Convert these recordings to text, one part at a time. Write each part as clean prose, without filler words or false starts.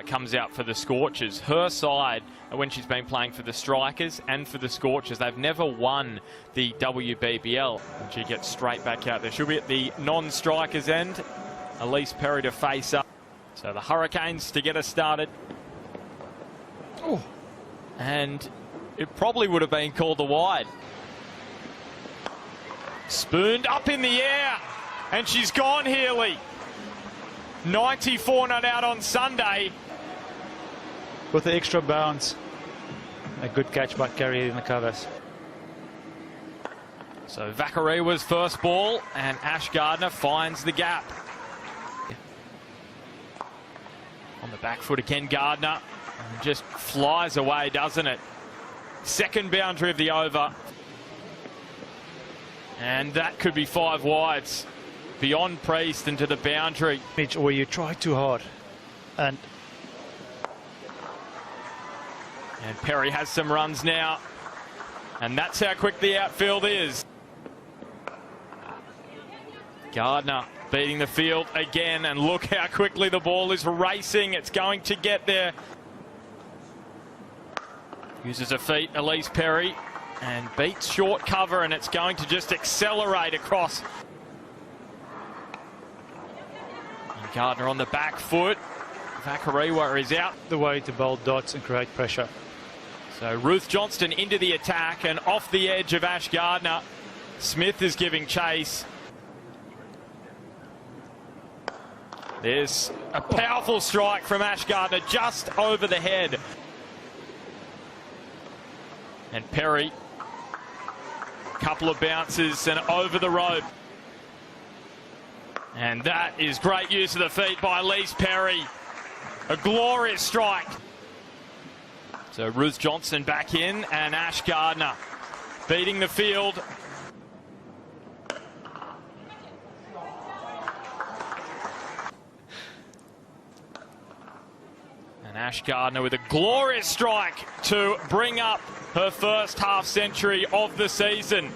comes out for the Scorchers. Her side, when she's been playing for the Strikers and for the Scorchers, they've never won the WBBL. And she gets straight back out there. She'll be at the non-Strikers end. Elise Perry to face up. So the Hurricanes to get us started. Oh. And it probably would have been called a wide. Spooned up in the air. And she's gone, Healy. 94 not out on Sunday. With the extra bounce. A good catch by Carey in the covers. So Vakariwa's first ball, and Ash Gardner finds the gap. On the back foot again, Gardner. And just flies away, doesn't it? Second boundary of the over. And that could be 5 wides. Beyond Priest into the boundary. Where you try too hard. And Perry has some runs now. And that's how quick the outfield is. Gardner beating the field again, and look how quickly the ball is racing. It's going to get there. Uses her feet, Elise Perry, and beats short cover, and it's going to just accelerate across. And Gardner on the back foot. Vakariwa is out. The way to bowl dots and create pressure. So Ruth Johnston into the attack and off the edge of Ash Gardner. Smith is giving chase. There's a powerful strike from Ash Gardner just over the head. And Perry, a couple of bounces and over the rope. And that is great use of the feet by Elise Perry. A glorious strike. So Ruth Johnson back in, and Ash Gardner beating the field. And Ash Gardner with a glorious strike to bring up her first half century of the season.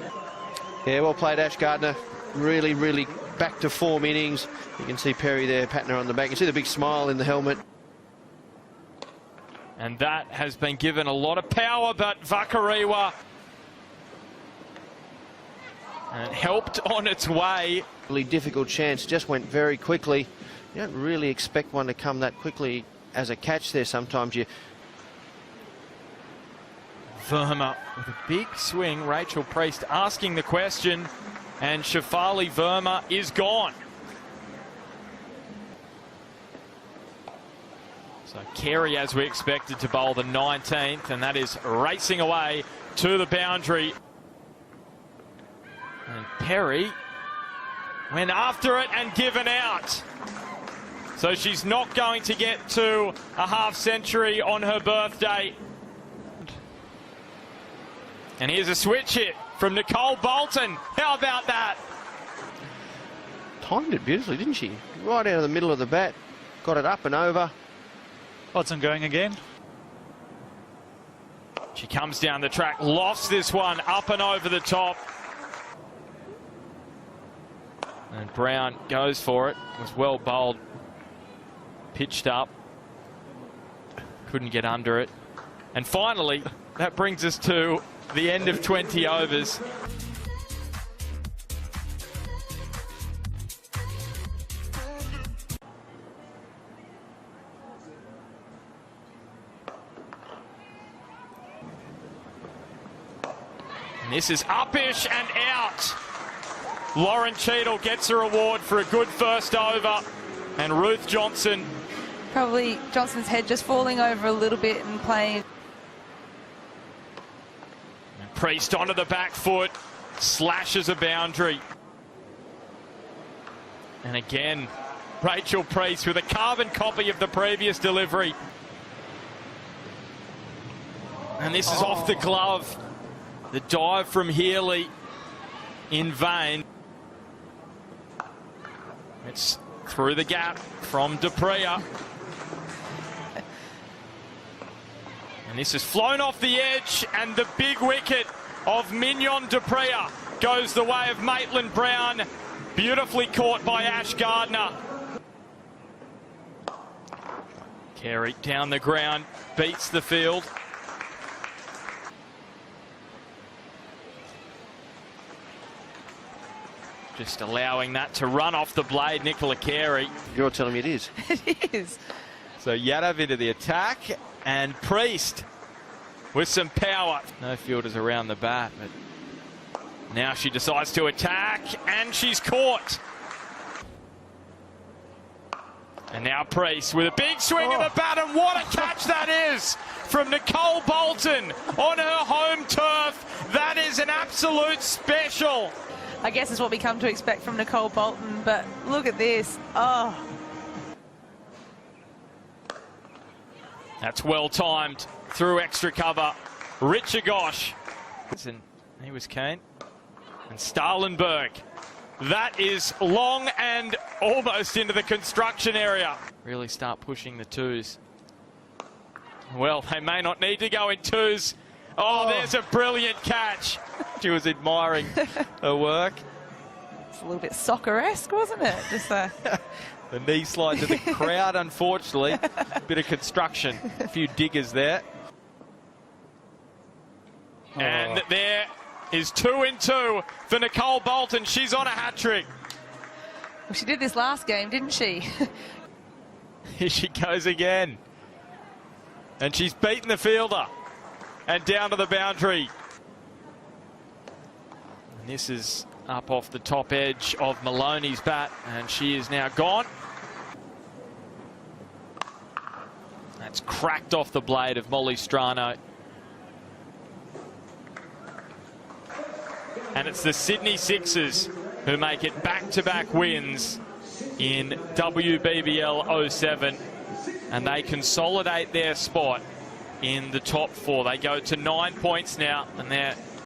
Yeah, well played, Ash Gardner. Really, really back to form innings. You can see Perry there, patting her on the back. You can see the big smile in the helmet. And that has been given a lot of power, but Vakariwa, and it helped on its way. Really difficult chance, just went very quickly. You don't really expect one to come that quickly as a catch there. Sometimes you... Verma with a big swing. Rachel Priest asking the question, and Shafali Verma is gone. So Carey, as we expected, to bowl the 19th, and that is racing away to the boundary. And Perry went after it and given out. So she's not going to get to a half century on her birthday. And here's a switch hit from Nicole Bolton. How about that? Timed it beautifully, didn't she? Right out of the middle of the bat. Got it up and over. Watson going again. She comes down the track, lofts this one up and over the top. And Brown goes for it. Was well bowled. Pitched up. Couldn't get under it. And finally, that brings us to the end of 20 overs. And this is uppish and out. Lauren Cheadle gets a reward for a good first over. And Ruth Johnson. Probably Johnson's head just falling over a little bit and playing. And Priest onto the back foot. Slashes a boundary. And again, Rachel Priest with a carbon copy of the previous delivery. And this is off the glove. The dive from Healy in vain. It's through the gap from Dupria. And this is flown off the edge, and the big wicket of Mignon Dupria goes the way of Maitland Brown. Beautifully caught by Ash Gardner. Carey down the ground, beats the field. Just allowing that to run off the blade, Nicola Carey. You're telling me it is. It is. So Yadav into the attack, and Priest with some power. No fielders around the bat, but now she decides to attack, and she's caught. And now Priest with a big swing of the bat, and what a catch that is from Nicole Bolton on her home turf. That is an absolute special. I guess it's what we come to expect from Nicole Bolton, but look at this. Oh. That's well timed through extra cover. Richagosh. And he was keen. And Starlenberg. That is long and almost into the construction area. Really start pushing the twos. Well, they may not need to go in twos. Oh, there's a brilliant catch. She was admiring her work. It's a little bit soccer-esque, wasn't it? Just the knee slide to the crowd, unfortunately. Bit of construction. A few diggers there. And there is 2 in 2 for Nicole Bolton. She's on a hat-trick. Well, she did this last game, didn't she? Here she goes again. And she's beaten the fielder. And down to the boundary. And this is up off the top edge of Maloney's bat, and she is now gone. That's cracked off the blade of Molly Strano. And it's the Sydney Sixers who make it back-to-back wins in WBBL 07, and they consolidate their spot in the top 4. They go to 9 points now, and they're